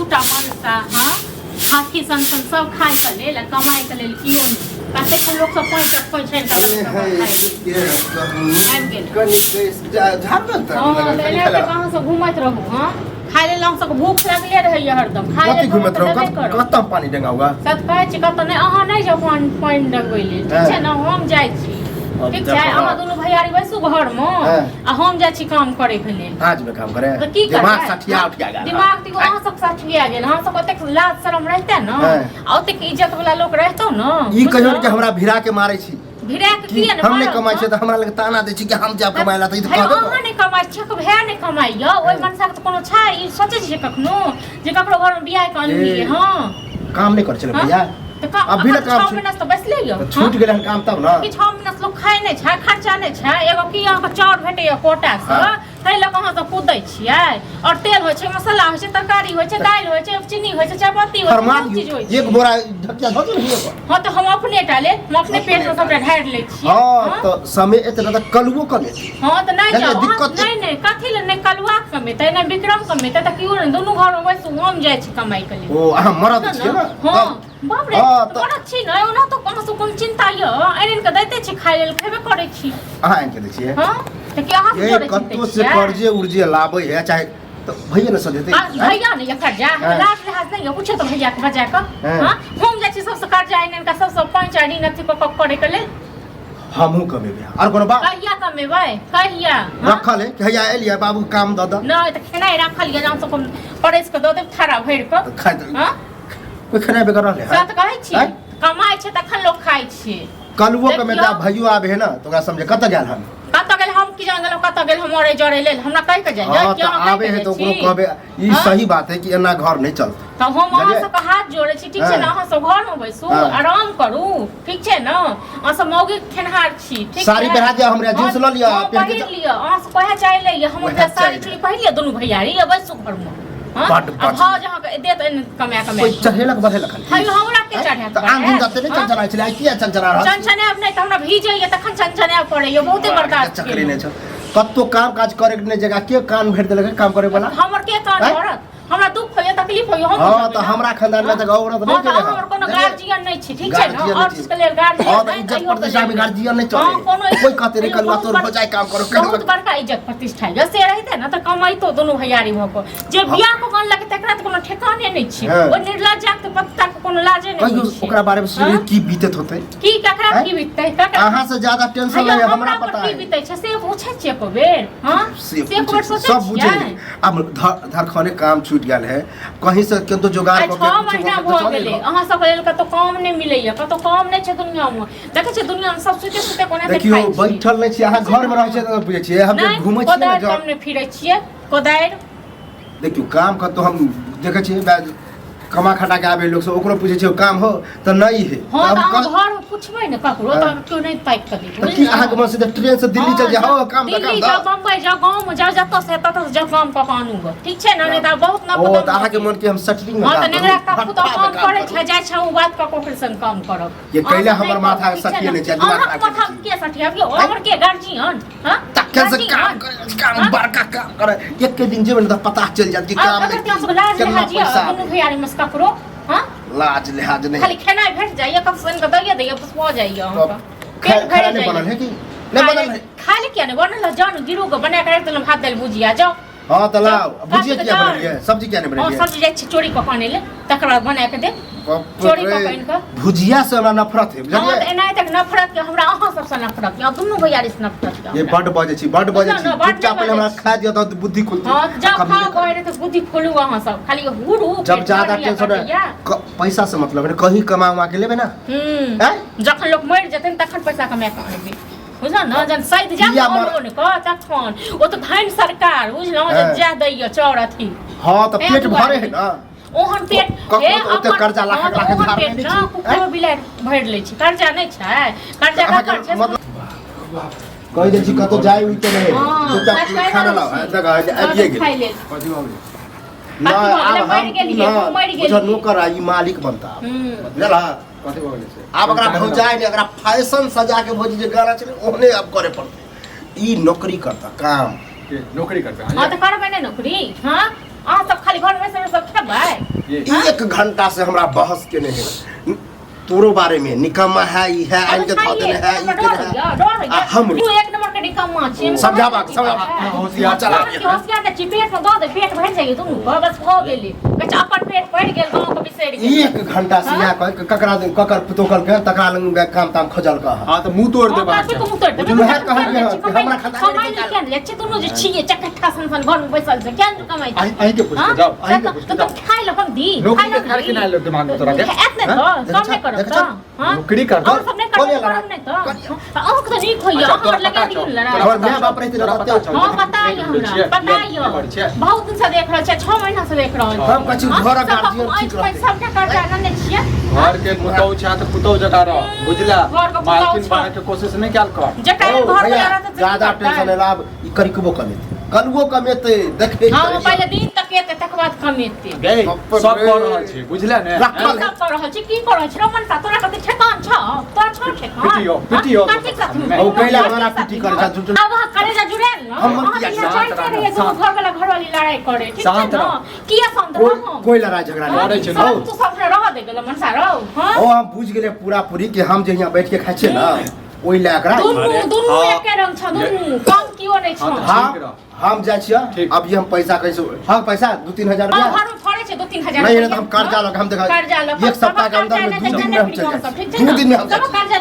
दूटा मनसा हाँ हाथी सन सन सब खाए के लेल कमाए के लेल कियो नहीं कते के लोग सब पैसा छेन का कहाँ से घूमत रहू हाँ खाए ले लंग सब भूख लगले रहे हरदम खाए ले घूमत रहू कतम पानी डेंगा हुआ सत कहे छी कत नहीं अहाँ नहीं जाओ पानी डगबै ले ठीक छै ना हम जाय छी ठीक छै अहाँ दोनों भैयारी बैसू घर में आ हम जाय छी काम करे के लेल आज में काम करे तो की दिमाग सठिया उठ गया दिमाग तो अहाँ सब सठिया गेल अहाँ सब ओतेक लाज शरम रहते न आ ओतेक इज्जत वाला लोग रहतो न ई कहियो कि हमरा भिड़ा के मारे छी भिड़ा के किए न हम नहीं कमाई छै त हमरा लग ताना दे छी कि हम जाब कमाइला त ई त कहबे अहाँ नहीं कमाई छी के भै नहीं कमाई य ओइ मनसा के कोनो छै ई सोचे छी कखनो जे ककरो घर में बियाह कर लिए हां काम नहीं कर चले भैया अभी ना काम 6 महीना तो बस ले य छूट गेल काम तब ना कि 6 महीना लोग खाए नहीं छै खर्चा नहीं छै एगो की अहाँ के चाउर भेटे य कोटा से तै ल कहां से कूदै छियै और तेल होय छै मसाला होय छै तरकारी होय छै दाल होय छै चीनी होय छै चायपत्ती होय छै चीज होय छै एक बोरा ढकिया धो दिए हां तो हम अपने डाले हम अपने पेट में सबटा ढार ले छी हां तो समय इतना त कलुओ कमे हां तो नहीं जाओ नहीं कथि ले नहीं कलुआ कमे तै नहीं विक्रम कमे तै त कियो नहीं दोनों घर में बैसू हम जाय छी कमाई के लिए ओ अहाँ मरद छियै ना हां बाप रे मरद छी न ओना तो कम से कम चिंता य एहन के दैते छी खाय लेल खेबे करे छी अहाँ एहन के दै छियै हां त कि अहाँ ये कत्तो से कर्जे उर्जे लाबै है चाहे तो भैया न सदेते भैया ने कर जा लाज लिहाज नहीं है पूछे तो भैया के बजा के हां हम जाय छी सबसे कर्जा इनन का सबसे पांच आड़ी नथी को करे के लेल हमहू कमेबे और कोनो बात कहिया कमेबै कहिया रखल है कि हैया एलिया बाबू काम द द नहीं त खेनाई रखल या हम सब परेस के द देब थारा भर के खाइ हां कोई खेनाई बेगर रहले सत कहै छी कमाई छै तखन लोग खाइ छी कलुओ कमेता भइयो आबे है ना तो ओकरा समझे कत गेल हम कत गेल हम की जान गेल कत गेल हमरे जरे लेल हमरा कह के जाय क्या आबे है तो ओकरो कहबे ई सही बात है कि एना घर नहीं चलत त हम अहाँ सब के हाथ जोड़े छी ठीक छै ना अहाँ सब घर में बैसू आराम करू ठीक छै ना अहाँ सब मौगी खेनहार छी ठीक साड़ी पहरा दिया हमरा जींस ल लिया पहन लिया अहाँ सब कहे चाहे ले हम साड़ी चुड़ी पहन लिया दोनों भैयारी बैसू घर में बड हां जहां के दे त कमा कोई चढ़ेलक बढ़ेलक हायो हमरा के चढ़े त आन दिन जाते नहीं चंचरा छले आई किया चंचरा रह चंचने अब नहीं त हमरा भीजे ये तखन चंचने पड़े ये बहुते बर्दाश्त चक्री नहीं छ कत्तो काम काज करे के जगह के कान भेट देलक काम करे वाला हमर के कान औरत हमरा दुख होय तकलीफ होय हम हां त हमरा खानदान में त औरत नहीं चले हमर कोनो गार्जियन नहीं छी ठीक छै ना और इसके लिए गार्जियन हां त इज्जत प्रतिष्ठा में गार्जियन नहीं चले कोई कहते नहीं कलवा तोर हो जाए काम करो बहुत बड़का इज्जत प्रतिष्ठा है जैसे रहते ना त कमाई तो दोनों भैयारी भको जे बियाह को गन लगे तकरा त कोनो ठिकाने नहीं छी ओ निर्लज्जा के पत्ता के कोनो लाजे नहीं छी ओकरा बारे में सुन की बीतत होते की ककरा की बीतते अहाँ से ज्यादा टेंशन है हमरा पता है की बीतै छै से पूछै छियै को बेर हां से को सोचै सब बुझे अब धरखने काम छूट गेल है कहीं से केतो जुगाड़ क के 6 महीना भ गेलै अहाँ सब लेल कतो काम नहीं मिलैया कतो काम नहीं छै दुनिया में देखे छै दुनिया में सब सुते सुते कोने देखाइ देखियो बैठल नहीं छी अहाँ घर में रहै छै त बुझै छियै हम जे घुमै छियै ना काम नहीं फिरै छियै कोदारि देखियो काम क तो हम देखे छियै कमा खटा के आबे लोग सब ओकरो पूछे छै काम हो त नहीं है हां त घर में पूछबै न ककरो त क्यों नहीं ताक के दी की अहाँ के मन से ट्रेन से दिल्ली चल जा हो काम का काम दिल्ली जा बम्बई जा गांव में जा जत से तत जा काम क कानू ठीक छै ना नहीं त बहुत ना ओ त अहाँ के मन के हम सेटलिंग में हां त नेगरा का तो काम करे छै जाय छै उ बात का कोकर संग काम करब ये पहले हमर माथा सटिए नहीं छै दिमाग माथा के सटिए अब हमर के गार्जियन हां तक्के से काम बड़का काम करे एक के दिन जेबे न त पता चल जात कि काम नहीं केतना पैसा दोनों भैयारी में ककरो हां लाज लिहाज नहीं खाली खाना भेट जाइए कब सन का दैया दैया बस हो जाइए पेट भर नहीं बनल है कि नहीं बनल है खाली क्या नहीं बनल जान गिरो को बना के रख दल भात दाल भुजिया जाओ हां त लाओ भुजिया क्या बनल है सब्जी क्या नहीं बनल है सब्जी जाय चोरी को पानी ले तकरा बना के दे चोरी को पानी का भुजिया से हमरा नफरत है बुझलिए हां एना तक नफरत के हमरा अहां सब से नफरत के दोनों भैयारी से नफरत के ये बड बजे छी चुपचाप पहले हमरा खा दियो त बुद्धि खुलती हां जब खा गए तो बुद्धि खोलू अहां सब खाली हुरु जब ज्यादा टेंशन पैसा से मतलब है कहीं कमावा के लेबे ना हैं जखन लोग मर जतन तखन पैसा कमा के आनबे बुझल न जन सैद जा कोन क तखन ओ त धान सरकार बुझल न जा दैय चौर अथी हां त पेट भरे है ना ओहन पेट हे ओते कर्जा लाख लाख धार नहीं छी कुकुर बिलाइ भर लै छी कर्जा नहीं छै कर्जा का कर छै कहि दे छी कतो जाय उते नहीं चुपचाप खाना लाओ जगह आबिए गेल कथि हो गेलै ना मर गेलिए नौकर आई मालिक बनता बुझल कथि हो गेलै अब अगर भौजाई ने अगर फैशन सजा के भौजी जे गाना चले ओहने अब करे पड़ते ई नौकरी करता काम नौकरी करता हां त करबै नहीं नौकरी हां आ सब खाली घर में सब खेबै 1 घंटा से हमरा बहस के नहीं है तोरो बारे में निकम्मा है ई है आइन के धो देने है ई के है हम तू एक नंबर के निकम्मा छी समझाबा होशियार चला होशियार त पेट में दो दे पेट भर जाई तुम बस हो गेली कछ अपन पेट पड़ गेल गांव के बिसरि गेल 1 घंटा से या ककरा ककर पुतोकल के तकरा लंग काम ताम खोजल का हां तो मुंह तोड़ दे बात तू मुंह तोड़ दे मैं कहब हमरा खाता कमाई क्या ले छी तुनु जे छिए चकट्ठा सन घर में बैसल छै क्या कमाई आई के पूछ के जाओ आई के पूछ के तो जाओ खाइ ल हम दी नौकरी के खाए के ना लो दिमाग में तोरा के एतने तो सब नहीं करब तो हां नौकरी कर और सब नहीं करब नहीं तो अहू के नहीं खोइया हमर लगा दी लड़ा और मैं बाप रहते रहते हां बताइए हमरा बताइए बहुत दिन से देख रहल छै 6 महीना से देख रहल हम कछु घर गार्जियन ठीक रहते सब के कर्जा न छिए घर के पुतौ छा त पुतौ जका रह बुझला मालकिन बने के कोशिश नहीं कैल कर जका घर वाला त ज्यादा टेंशन लाभ ई करिकबो कमेते कलवो कमेते देखबे हां पहले दिन तक एते तक बाद कमेते गए सब कर रहल छी बुझला ने सब कर रहल छी की कर रहल छी रमन सा तोरा कते ठेकान छ तोरा छ ठेकान पिटियो ओ कैला हमरा पिटी कर जा झूठ अब करे जा जुड़ेल न हम किया घर वाला घर वाली लड़ाई करे ठीक है ना किया शांत रहो कोई लड़ाई झगड़ा लड़ाई छै सब तू सब रह दे गेल मन सा रहो हां ओ हम बुझ गेले पूरा पूरी कि हम जे यहां बैठ के खाइ छै ना ओइ लाकरा दुनु एके रंग छ दुनु कम कियो नै छ हम जाइ छियै अभी हम पैसा कैसे हां पैसा 2-3 हजार रुपया घर में फड़े छै 2-3 हजार नहीं हम कर्जा लग हम देखा कर्जा लग एक सप्ताह के अंदर में 2 दिन में हम चल जाए 2 दिन में हम कर्जा